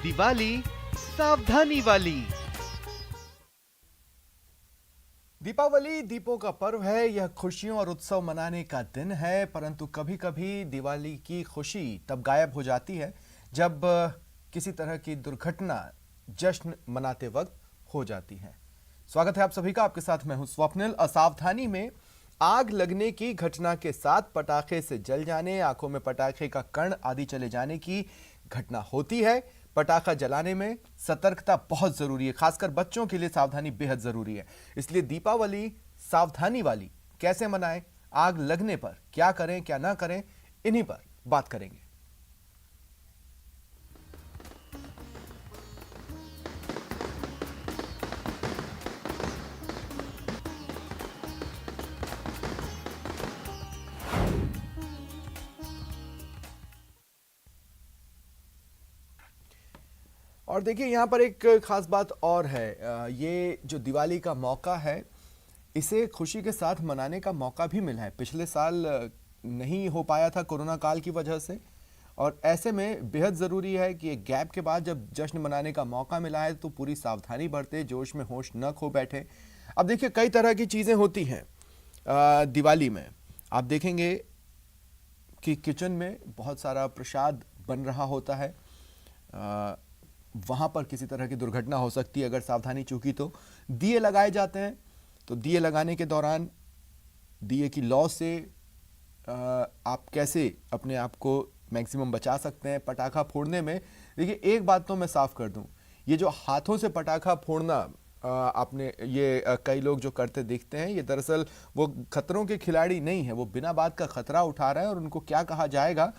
दिवाली सावधानी वाली। दीपावली दीपों का पर्व है। यह खुशियों और उत्सव मनाने का दिन है, परंतु कभी कभी दिवाली की खुशी तब गायब हो जाती है जब किसी तरह की दुर्घटना जश्न मनाते वक्त हो जाती है। स्वागत है आप सभी का। आपके साथ मैं हूं स्वप्निल। असावधानी में आग लगने की घटना के साथ पटाखे से जल जाने, आंखों में पटाखे का कण आदि चले जाने की घटना होती है। पटाखा जलाने में सतर्कता बहुत जरूरी है, खासकर बच्चों के लिए सावधानी बेहद जरूरी है। इसलिए दीपावली सावधानी वाली कैसे मनाएं, आग लगने पर क्या करें क्या ना करें, इन्हीं पर बात करेंगे। और देखिए यहाँ पर एक खास बात और है। ये जो दिवाली का मौका है, इसे खुशी के साथ मनाने का मौका भी मिला है। पिछले साल नहीं हो पाया था कोरोना काल की वजह से, और ऐसे में बेहद ज़रूरी है कि एक गैप के बाद जब जश्न मनाने का मौका मिला है तो पूरी सावधानी बरते, जोश में होश न खो बैठे। अब देखिए कई तरह की चीज़ें होती हैं दिवाली में। आप देखेंगे कि किचन में बहुत सारा प्रसाद बन रहा होता है। वहाँ पर किसी तरह की दुर्घटना हो सकती है अगर सावधानी चूकी तो। दिए लगाए जाते हैं, तो दिए लगाने के दौरान दिए की लौ से आप कैसे अपने आप को मैक्सिमम बचा सकते हैं। पटाखा फोड़ने में देखिए एक बात तो मैं साफ कर दूं, ये जो हाथों से पटाखा फोड़ना आपने ये कई लोग जो करते दिखते हैं, ये दरअसल वो खतरों के खिलाड़ी नहीं है। वो बिना बात का खतरा उठा रहे हैं और उनको क्या कहा जाएगा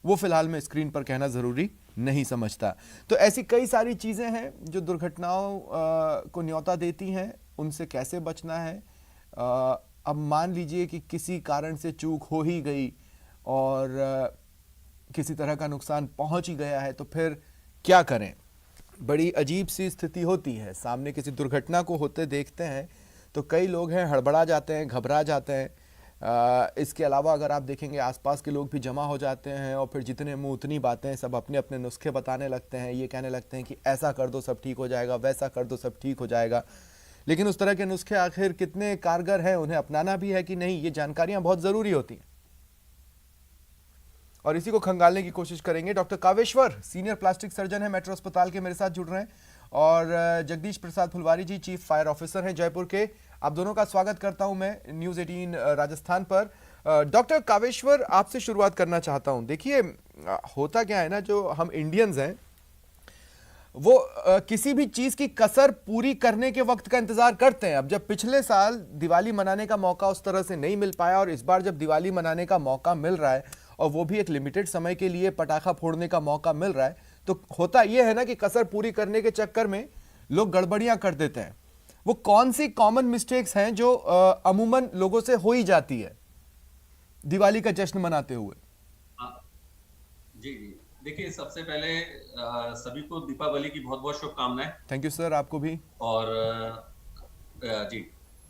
वो फिलहाल मैं स्क्रीन पर कहना जरूरी नहीं समझता। तो ऐसी कई सारी चीजें हैं जो दुर्घटनाओं को न्योता देती हैं। उनसे कैसे बचना है। अब मान लीजिए कि किसी कारण से चूक हो ही गई और किसी तरह का नुकसान पहुंच ही गया है, तो फिर क्या करें। बड़ी अजीब सी स्थिति होती है। सामने किसी दुर्घटना को होते देखते हैं तो कई लोग हैं हड़बड़ा जाते हैं, घबरा जाते हैं। इसके अलावा अगर आप देखेंगे आसपास के लोग भी जमा हो जाते हैं और फिर जितने मुंह उतनी बातें, सब अपने अपने नुस्खे बताने लगते हैं। ये कहने लगते हैं कि ऐसा कर दो सब ठीक हो जाएगा, वैसा कर दो सब ठीक हो जाएगा। लेकिन उस तरह के नुस्खे आखिर कितने कारगर हैं, उन्हें अपनाना भी है कि नहीं, ये जानकारियां बहुत जरूरी होती हैं। और इसी को खंगालने की कोशिश करेंगे। Doctor Kaveshwar senior plastic surgeon है, मेट्रो अस्पताल के, मेरे साथ जुड़ रहे हैं। और जगदीश प्रसाद फुलवारी जी चीफ फायर ऑफिसर हैं जयपुर के। आप दोनों का स्वागत करता हूं मैं न्यूज 18 राजस्थान पर। डॉक्टर कावेश्वर, आपसे शुरुआत करना चाहता हूं। देखिए होता क्या है ना, जो हम इंडियंस हैं वो किसी भी चीज की कसर पूरी करने के वक्त का इंतजार करते हैं। अब जब पिछले साल दिवाली मनाने का मौका उस तरह से नहीं मिल पाया और इस बार जब दिवाली मनाने का मौका मिल रहा है और वो भी एक लिमिटेड समय के लिए पटाखा फोड़ने का मौका मिल रहा है, तो होता यह है ना कि कसर पूरी करने के चक्कर में लोग गड़बड़ियां कर देते हैं। वो कौन सी कॉमन मिस्टेक्स हैं जो अमूमन लोगों से हो ही जाती है दिवाली का जश्न मनाते हुए? जी जी, देखिए सबसे पहले सभी को दीपावली की बहुत बहुत शुभकामनाएं। थैंक यू सर, आपको भी। और जी,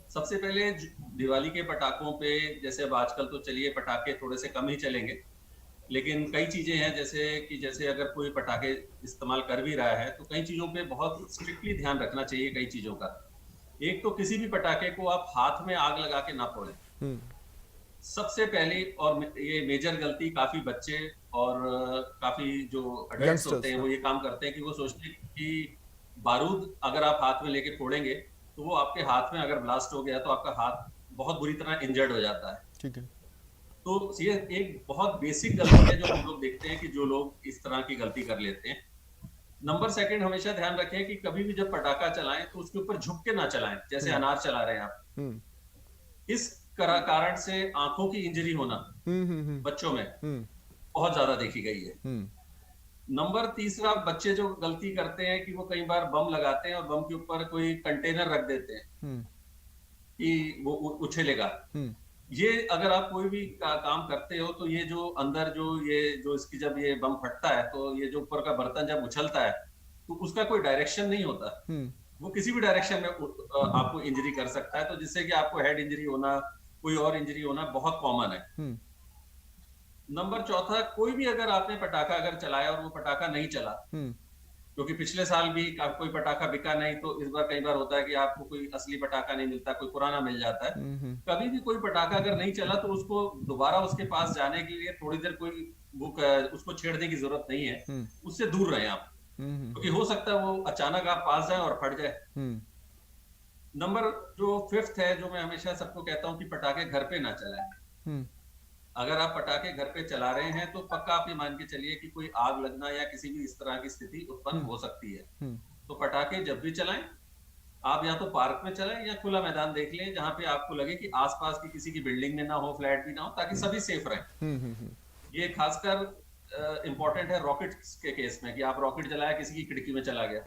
सबसे पहले दिवाली के पटाखों पे, जैसे अब आजकल तो चलिए पटाखे थोड़े से कम ही चलेंगे, लेकिन कई चीजें हैं जैसे अगर कोई पटाखे इस्तेमाल कर भी रहा है तो कई चीजों पे बहुत स्ट्रिक्टली ध्यान रखना चाहिए। कई चीजों का, एक तो किसी भी पटाखे को आप हाथ में आग लगा के ना फोड़ें। सबसे पहली और ये मेजर गलती काफी बच्चे और काफी जो अडल्ट्स होते यंगस्टर्स। हैं वो ये काम करते हैं कि वो सोचते हैं कि बारूद अगर आप हाथ में लेके फोड़ेंगे तो वो आपके हाथ में अगर ब्लास्ट हो गया तो आपका हाथ बहुत बुरी तरह इंजर्ड हो जाता है। ठीक है। तो ये एक बहुत बेसिक गलती है जो हम लोग देखते हैं कि जो लोग इस तरह की गलती कर लेते हैं। नंबर सेकंड, हमेशा ध्यान रखें कि कभी भी जब पटाखा चलाएं तो उसके ऊपर झुक के ना चलाएं, जैसे अनार चला रहे हैं आप। इस कारण से आंखों की इंजरी होना बच्चों में बहुत ज्यादा देखी गई है। नंबर तीसरा, बच्चे जो गलती करते हैं कि वो कई बार बम लगाते हैं और बम के ऊपर कोई कंटेनर रख देते हैं कि वो उछलेगा। ये अगर आप कोई भी काम करते हो तो ये जो अंदर जो इसकी जब ये बम फटता है तो ये जो ऊपर का बर्तन जब उछलता है तो उसका कोई डायरेक्शन नहीं होता। वो किसी भी डायरेक्शन में आपको इंजरी कर सकता है, तो जिससे कि आपको हेड इंजरी होना, कोई और इंजरी होना बहुत कॉमन है। नंबर चौथा, कोई भी अगर आपने पटाखा अगर चलाया और वो पटाखा नहीं चला क्योंकि पिछले साल भी कोई पटाखा बिका नहीं, तो इस बार कई बार होता है कि आपको कोई असली पटाखा नहीं मिलता, कोई पुराना मिल जाता है। कभी भी कोई पटाखा अगर नहीं चला तो उसको दोबारा उसके पास जाने के लिए थोड़ी देर कोई उसको छेड़ने की जरूरत नहीं है, उससे दूर रहे आप, क्योंकि हो सकता है वो अचानक आप पास जाए और फट जाए। नंबर जो 5th है, जो मैं हमेशा सबको कहता हूँ कि पटाखे घर पे ना चलाएं। अगर आप पटाखे घर पे चला रहे हैं तो पक्का आप ये मान के चलिए कि कोई आग लगना या किसी भी इस तरह की स्थिति उत्पन्न हो सकती है। तो पटाखे जब भी चलाएं, आप या तो पार्क में चलाएं या खुला मैदान देख लें जहां पे आपको लगे कि आसपास की किसी की बिल्डिंग में ना हो, फ्लैट भी ना हो, ताकि सभी सेफ रहें। ये खासकर इंपॉर्टेंट है रॉकेट के केस में, कि आप रॉकेट जलाया, किसी की खिड़की में चला गया।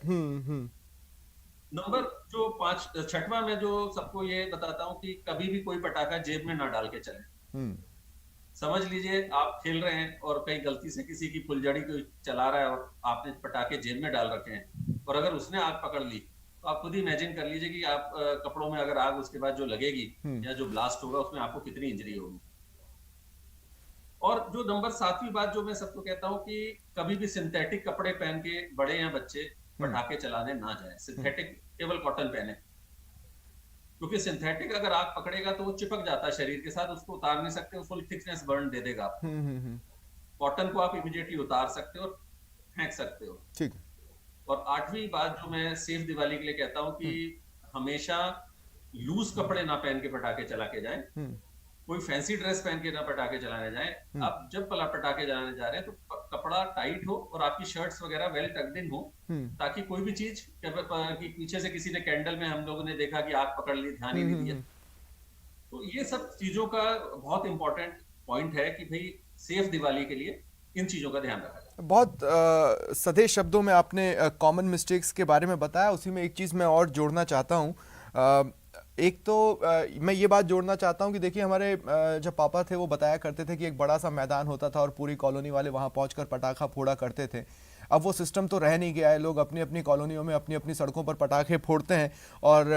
नंबर जो 6वां में जो सबको ये बताता हूँ कि कभी भी कोई पटाखा जेब में ना डाल के चले। समझ लीजिए आप खेल रहे हैं और कहीं गलती से किसी की फुलझड़ी कोई चला रहा है और आपने पटाखे जेब में डाल रखे हैं, और अगर उसने आग पकड़ ली तो आप खुद ही इमेजिन कर लीजिए कि आप कपड़ों में अगर आग उसके बाद जो लगेगी या जो ब्लास्ट होगा उसमें आपको कितनी इंजरी होगी। और जो नंबर 7वीं बात जो मैं सबको कहता हूँ कि कभी भी सिंथेटिक कपड़े पहन के बड़े या बच्चे पटाखे चलाने ना जाए। सिंथेटिक केवल कॉटन पहने, क्योंकि सिंथेटिक अगर आग पकड़ेगा तो वो चिपक जाता है शरीर के साथ, उसको उतार नहीं सकते, फुल थिकनेस बर्न दे देगा आपको। कॉटन को आप इमीडिएटली उतार सकते हो और फेंक सकते हो। ठीक। और 8वीं बात जो मैं सेफ दिवाली के लिए कहता हूँ कि हमेशा लूज कपड़े ना पहन के पटाखे चला के जाए, कोई फैंसी ड्रेस पहन के ना पटाखे चलाने जाए। आप जब पटाखे चलाने जा रहे हैं तो कपड़ा टाइट हो और आपकी शर्ट्स वगैरह वेल टक्ड इन हो, ताकि कोई भी चीज कि पीछे से किसी ने कैंडल में हम लोगों ने देखा कि आग पकड़ ली, ध्यान ही नहीं दिया। तो ये सब चीजों का बहुत इंपॉर्टेंट पॉइंट है कि भाई सेफ दिवाली के लिए इन चीजों का ध्यान रखा जाए। बहुत सधे शब्दों में आपने कॉमन मिस्टेक्स के बारे में बताया। उसी में एक चीज़ मैं और जोड़ना चाहता हूँ। एक तो मैं ये बात जोड़ना चाहता हूँ कि देखिए हमारे जब पापा थे वो बताया करते थे कि एक बड़ा सा मैदान होता था और पूरी कॉलोनी वाले वहाँ पहुँचकर पटाखा फोड़ा करते थे। अब वो सिस्टम तो रह नहीं गया है। लोग अपनी अपनी कॉलोनियों में अपनी अपनी सड़कों पर पटाखे फोड़ते हैं और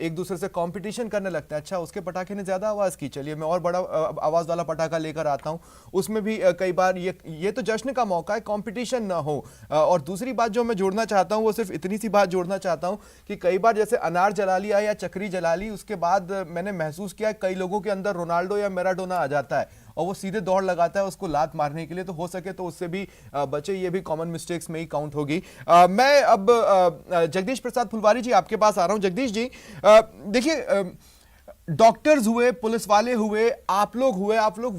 एक दूसरे से कंपटीशन करने लगते हैं। अच्छा, उसके पटाखे ने ज़्यादा आवाज़ की, चलिए मैं और बड़ा आवाज़ वाला पटाखा लेकर आता हूँ। उसमें भी कई बार ये तो जश्न का मौका है, कंपटीशन ना हो। और दूसरी बात जो मैं जोड़ना चाहता हूँ वो सिर्फ इतनी सी बात जोड़ना चाहता हूँ कि कई बार जैसे अनार जला लिया या चक्री जला ली, उसके बाद मैंने महसूस किया कई लोगों के अंदर रोनाल्डो या मैराडोना आ जाता है और वो सीधे दौड़ लगाता है उसको लात मारने के लिए। तो हो सके तो उससे भी बचे, ये भी कॉमन मिस्टेक्स में ही काउंट होगी। मैं अब जगदीश प्रसाद फुलवारी जी आपके पास आ रहा हूं। जगदीश जी, देखिए डॉक्टर्स हुए, पुलिस वाले हुए, आप लोग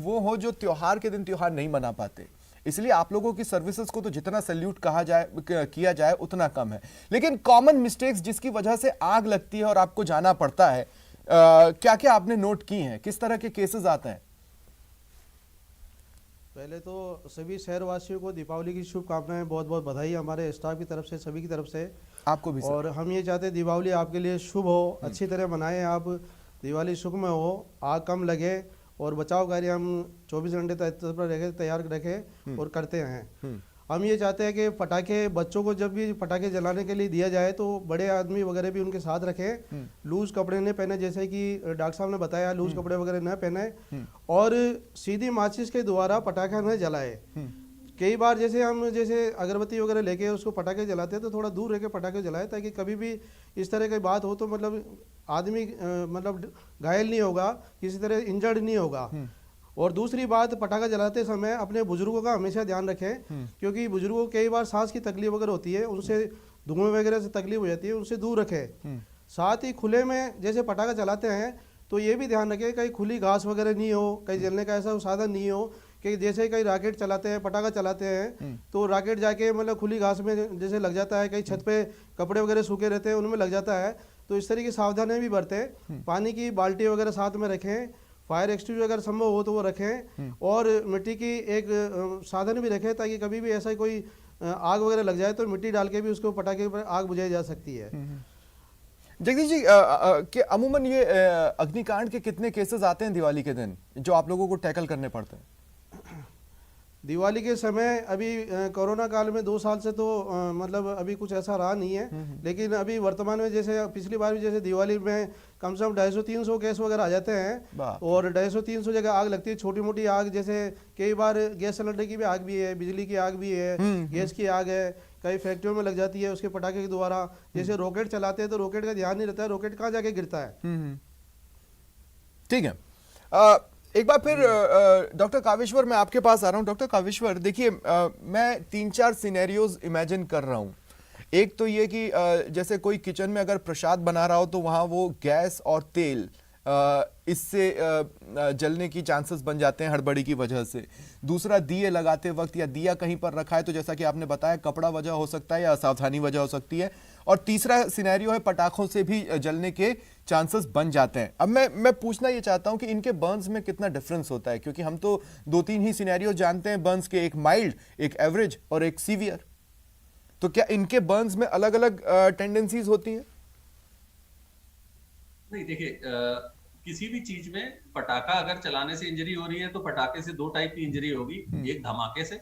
वो हो जो त्योहार के दिन त्योहार नहीं मना पाते, इसलिए आप लोगों की सर्विसेज को तो जितना सैल्यूट किया जाए उतना कम है। लेकिन कॉमन मिस्टेक्स जिसकी वजह से आग लगती है और आपको जाना पड़ता है, क्या क्या आपने नोट की हैं, किस तरह के केसेस आते हैं? पहले तो सभी शहरवासियों को दीपावली की शुभकामनाएं, बहुत बहुत बधाई हमारे स्टाफ की तरफ से, सभी की तरफ से। आपको भी सर। और हम ये चाहते हैं दीपावली आपके लिए शुभ हो, अच्छी तरह मनाएं आप, दिवाली सुख में हो, आग कम लगे और बचाव कार्य हम 24 घंटे तैयार रखें और करते हैं। हम ये चाहते हैं कि पटाखे बच्चों को जब भी पटाखे जलाने के लिए दिया जाए तो बड़े आदमी वगैरह भी उनके साथ रखें, लूज कपड़े नहीं पहने, जैसे कि डॉक्टर साहब ने बताया लूज कपड़े वगैरह न पहने, और सीधी माचिस के द्वारा पटाखा न जलाए। कई बार जैसे अगरबत्ती वगैरह लेके उसको पटाखे जलाते हैं तो थोड़ा दूर रह के पटाखे जलाए, ताकि कभी भी इस तरह की बात हो तो मतलब आदमी मतलब घायल नहीं होगा, किसी तरह इंजर्ड नहीं होगा। और दूसरी बात, पटाखा जलाते समय अपने बुजुर्गों का हमेशा ध्यान रखें, क्योंकि बुजुर्गों को कई बार सांस की तकलीफ वगैरह होती है, उनसे धुआं वगैरह से तकलीफ हो जाती है, उनसे दूर रखें। साथ ही खुले में जैसे पटाखा जलाते हैं तो ये भी ध्यान रखें कहीं खुली घास वगैरह नहीं हो, कहीं जलने का ऐसा साधन नहीं हो कि जैसे कहीं राकेट चलाते हैं, पटाखा चलाते हैं तो राकेट जाके मतलब खुली घास में जैसे लग जाता है, कहीं छत पे कपड़े वगैरह सूखे रहते हैं उनमें लग जाता है। तो इस तरह की सावधानियां भी बरतें। पानी की बाल्टी वगैरह साथ में रखें, फायर एक्सटिंग्विशर अगर संभव हो तो वो रखें, और मिट्टी की एक साधन भी रखें ताकि कभी भी ऐसा कोई आग वगैरह लग जाए तो मिट्टी डाल के भी उसको पटाखे पर आग बुझाई जा सकती है। जगदीश जी, कि अमूमन ये अग्निकांड के कितने केसेस आते हैं दिवाली के दिन जो आप लोगों को टैकल करने पड़ते हैं? दिवाली के समय अभी कोरोना काल में 2 साल से तो मतलब अभी कुछ ऐसा रहा नहीं है, लेकिन अभी वर्तमान में जैसे पिछली बार भी जैसे दिवाली में कम से कम 250-300 केस वगैरह आ जाते हैं, और 250-300 जगह आग लगती है, छोटी मोटी आग, जैसे कई बार गैस सिलेंडर की भी आग भी है, बिजली की आग भी है, गैस की आग है, कई फैक्ट्रियों में लग जाती है उसके पटाखे के द्वारा। जैसे रॉकेट चलाते हैं तो रॉकेट का ध्यान नहीं रहता है, रॉकेट कहाँ जाके गिरता है। ठीक है। एक बार फिर डॉक्टर कावेश्वर मैं आपके पास आ रहा हूं। डॉक्टर कावेश्वर देखिए, मैं 3-4 सिनेरियोज इमेजिन कर रहा हूं। एक तो ये कि जैसे कोई किचन में अगर प्रसाद बना रहा हो तो वहां वो गैस और तेल इससे जलने की चांसेस बन जाते हैं हड़बड़ी की वजह से। दूसरा, दिए लगाते वक्त या दिया कहीं पर रखा है तो जैसा कि आपने बताया कपड़ा वजह हो सकता है या असावधानी वजह हो सकती है। और तीसरा सिनेरियो है पटाखों से भी जलने के चांसेस बन जाते हैं। अब मैं पूछना ये चाहता हूं कि इनके बर्न्स में कितना डिफरेंस होता है, क्योंकि हम तो 2-3 ही सिनेरियो जानते हैं बर्न्स के, एक माइल्ड, एक एवरेज और एक सीवियर। तो क्या इनके बर्न्स में अलग अलग टेंडेंसीज होती हैं? नहीं, देखिए किसी भी चीज में पटाखा अगर चलाने से इंजरी हो रही है तो पटाखे से 2 टाइप की इंजरी होगी, एक धमाके से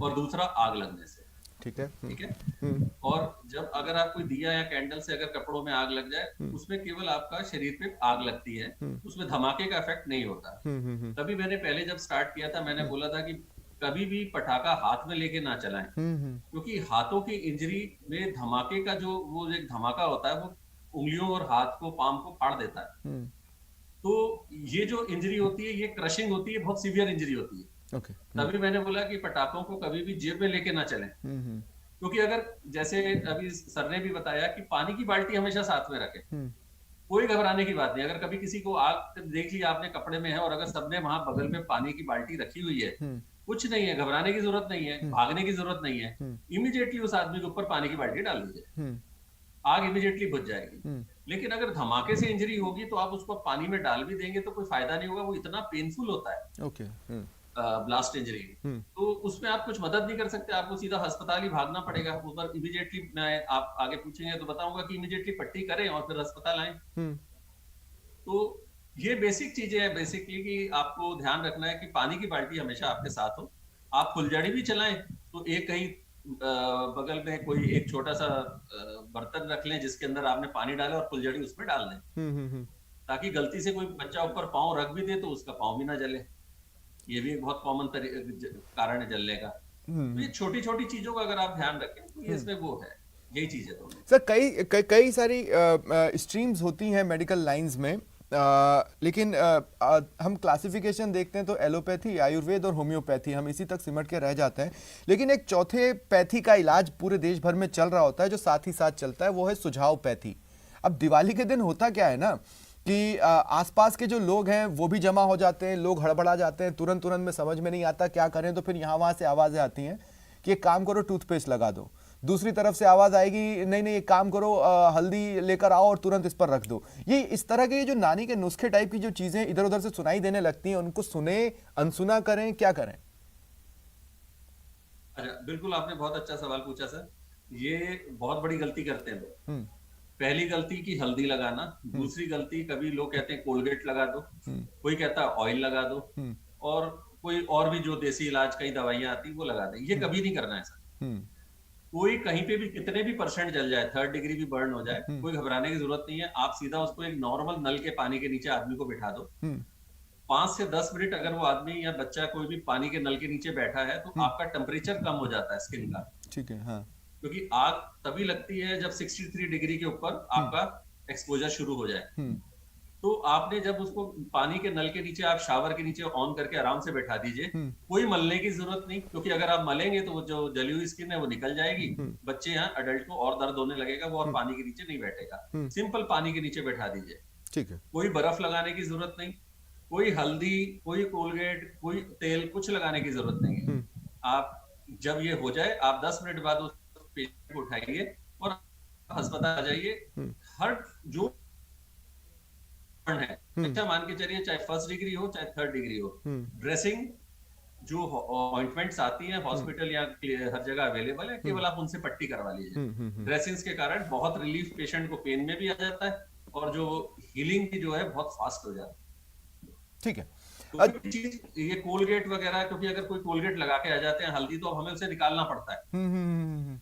और दूसरा आग लगने से। ठीक है। ठीक है। और जब अगर आप कोई दिया या कैंडल से अगर कपड़ों में आग लग जाए उसमें केवल आपका शरीर पे आग लगती है, उसमें धमाके का इफेक्ट नहीं होता। तभी मैंने पहले जब स्टार्ट किया था मैंने बोला था कि कभी भी पटाखा हाथ में लेके ना चलाएं, क्योंकि हाथों की इंजरी में धमाके का जो वो एक धमाका होता है वो उंगलियों और हाथ को, पाम को फाड़ देता है। तो ये जो इंजरी होती है ये क्रशिंग होती है, बहुत सीवियर इंजरी होती है। ओके। तभी मैंने बोला कि पटाखों को कभी भी जेब में लेके ना चलें, क्योंकि अगर जैसे अभी सर ने भी बताया कि पानी की बाल्टी हमेशा साथ में रखें, कोई घबराने की बात नहीं। अगर कभी किसी को आग देख लिया आपने कपड़े में है और अगर सबने वहां बगल में पानी की बाल्टी रखी हुई है, कुछ नहीं है, घबराने की जरूरत नहीं है, भागने की जरूरत नहीं है। इमीडिएटली उस आदमी के ऊपर पानी की बाल्टी डाल दीजिए, आग इमीडिएटली बुझ जाएगी। लेकिन अगर धमाके से इंजरी होगी तो आप उसको पानी में डाल भी देंगे तो कोई फायदा नहीं होगा, वो इतना पेनफुल होता है। ओके। ब्लास्ट इंजरी, तो उसमें आप कुछ मदद नहीं कर सकते, आपको सीधा अस्पताल ही भागना पड़ेगा। उस पर इमीडिएटली मैं, आप आगे पूछेंगे तो बताऊंगा कि इमीडिएटली पट्टी करें और फिर अस्पताल आए। तो ये बेसिक चीजें हैं बेसिकली कि आपको ध्यान रखना है कि पानी की बाल्टी हमेशा आपके साथ हो। आप फुलझड़ी भी चलाएं तो एक कहीं बगल में कोई एक छोटा सा बर्तन रख लें जिसके अंदर आपने पानी डाला और फुलझड़ी उसमें डाल दें, ताकि गलती से कोई बच्चा ऊपर पाँव रख भी दे तो उसका पाँव भी ना जले। ये भी एक बहुत कॉमन कारण है जलने का। तो ये छोटी छोटी चीजों का अगर आप ध्यान रखें तो ये इसमें वो है, यही चीज है। तो सर कई सारी स्ट्रीम्स होती हैं मेडिकल लाइंस में, लेकिन हम क्लासिफिकेशन देखते हैं तो एलोपैथी, आयुर्वेद और होम्योपैथी, हम इसी तक सिमट के रह जाते हैं। लेकिन एक चौथे पैथी का इलाज पूरे देश भर में चल रहा होता है जो साथ ही साथ चलता है, वो है सुझाव पैथी। अब दिवाली के दिन होता क्या है ना कि आसपास के जो लोग हैं वो भी जमा हो जाते हैं, लोग हड़बड़ा जाते हैं, तुरंत में समझ में नहीं आता क्या करें, तो फिर यहाँ वहाँ से आवाज़ें आती हैं कि एक काम करो टूथपेस्ट लगा दो। दूसरी तरफ से आवाज़ आएगी नहीं एक काम करो हल्दी लेकर आओ और तुरंत इस पर रख दो। ये इस तरह के जो नानी के नुस्खे टाइप की जो चीज़ें इधर उधर से सुनाई देने लगती हैं, उनको सुने अनसुना करें, क्या करें? अच्छा, बिल्कुल आपने बहुत अच्छा सवाल पूछा सर। ये बहुत बड़ी गलती करते हैं लोग। पहली गलती की हल्दी लगाना, दूसरी गलती कभी लोग कहते हैं कोलगेट लगा दो, कोई कहता है ऑयल लगा दो, और कोई और भी जो देसी इलाज कई दवाइयां आती वो लगा दे। ये कभी नहीं करना है सर। कोई कहीं पे भी कितने भी परसेंट जल जाए, 3rd डिग्री भी बर्न हो जाए, कोई घबराने की जरूरत नहीं है। आप सीधा उसको एक नॉर्मल नल के पानी के नीचे आदमी को बिठा दो, 5 से 10 मिनट अगर वो आदमी या बच्चा कोई भी पानी के नल के नीचे बैठा है तो आपका टेम्परेचर कम हो जाता है स्किन का। ठीक है। हाँ। क्योंकि आग तभी लगती है जब 63 डिग्री के ऊपर आपका एक्सपोजर शुरू हो जाए। तो आपने जब उसको पानी के नल के नीचे, आप शावर के नीचे ऑन करके आराम से बैठा दीजिए। कोई मलने की जरूरत नहीं, क्योंकि अगर आप मलेंगे तो वो जो जली हुई स्किन है वो निकल जाएगी। बच्चे यहाँ अडल्ट को और दर्द होने लगेगा, वो और पानी के नीचे नहीं बैठेगा। सिंपल पानी के नीचे बैठा दीजिए। ठीक है। कोई बर्फ लगाने की जरूरत नहीं, कोई हल्दी, कोई कोलगेट, कोई तेल, कुछ लगाने की जरूरत नहीं है। आप जब ये हो जाए, आप 10 मिनट बाद उस पेशेंट को उठाइए और अस्पताल आ जाइए। हर जो है, अच्छा मान के चलिए, चाहे 1st डिग्री हो चाहे 3rd डिग्री हो, ड्रेसिंग जो ऑइंटमेंट्स आती हैं हॉस्पिटल या हर जगह अवेलेबल है, केवल आप उनसे पट्टी करवा लीजिए। ड्रेसिंग्स के कारण बहुत रिलीफ, पेशेंट को पेन में भी आ जाता है और जो हीलिंग की जो है बहुत फास्ट हो जाती है। ठीक है। तो चीज ये कोलगेट वगैरह, क्योंकि अगर कोई कोलगेट लगा के आ जाते हैं हल्दी, तो अब हमें उसे निकालना पड़ता है।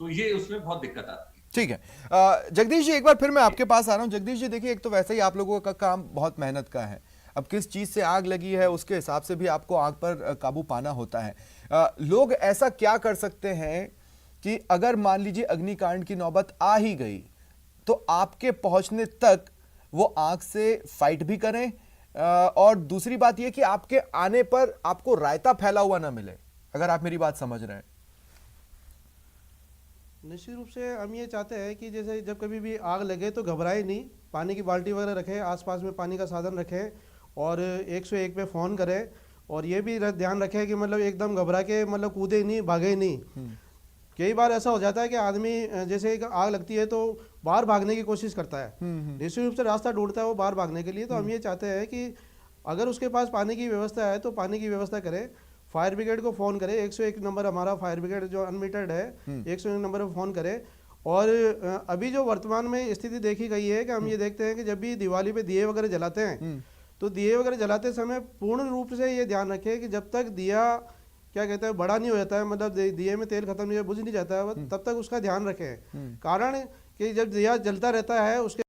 तो ये उसमें बहुत दिक्कत आती है। ठीक है। जगदीश जी, एक बार फिर मैं आपके पास आ रहा हूं। जगदीश जी देखिए, एक तो वैसे ही आप लोगों का काम बहुत मेहनत का है, अब किस चीज से आग लगी है उसके हिसाब से भी आपको आग पर काबू पाना होता है। लोग ऐसा क्या कर सकते हैं कि अगर मान लीजिए अग्निकांड की नौबत आ ही गई तो आपके पहुंचने तक वो आग से फाइट भी करें, और दूसरी बात यह कि आपके आने पर आपको रायता फैला हुआ ना मिले, अगर आप मेरी बात समझ रहे हैं। निश्चित रूप से हम ये चाहते हैं कि जैसे जब कभी भी आग लगे तो घबराए नहीं, पानी की बाल्टी वगैरह रखें, आसपास में पानी का साधन रखें और 101 पे फ़ोन करें। और ये भी ध्यान रखें कि मतलब एकदम घबरा के मतलब कूदे नहीं, भागे नहीं। कई बार ऐसा हो जाता है कि आदमी जैसे एक आग लगती है तो बाहर भागने की कोशिश करता है, निश्चित रूप से रास्ता ढूंढता है वो बाहर भागने के लिए। तो हम ये चाहते हैं कि अगर उसके पास पानी की व्यवस्था है तो पानी की व्यवस्था करें, फायर ब्रिगेड को फ़ोन करें, 101 नंबर हमारा फायर ब्रिगेड जो अनमीटर्ड है 101 नंबर पर फ़ोन करें। और अभी जो वर्तमान में स्थिति देखी गई है कि हम ये देखते हैं कि जब भी दिवाली पे दिए वगैरह जलाते हैं तो दिए वगैरह जलाते समय पूर्ण रूप से ये ध्यान रखें कि जब तक दिया क्या कहते हैं बड़ा नहीं हो जाता है, मतलब दिए में तेल खत्म नहीं बुझ नहीं जाता है, तब तक उसका ध्यान रखें। कारण कि जब दिया जलता रहता है उसके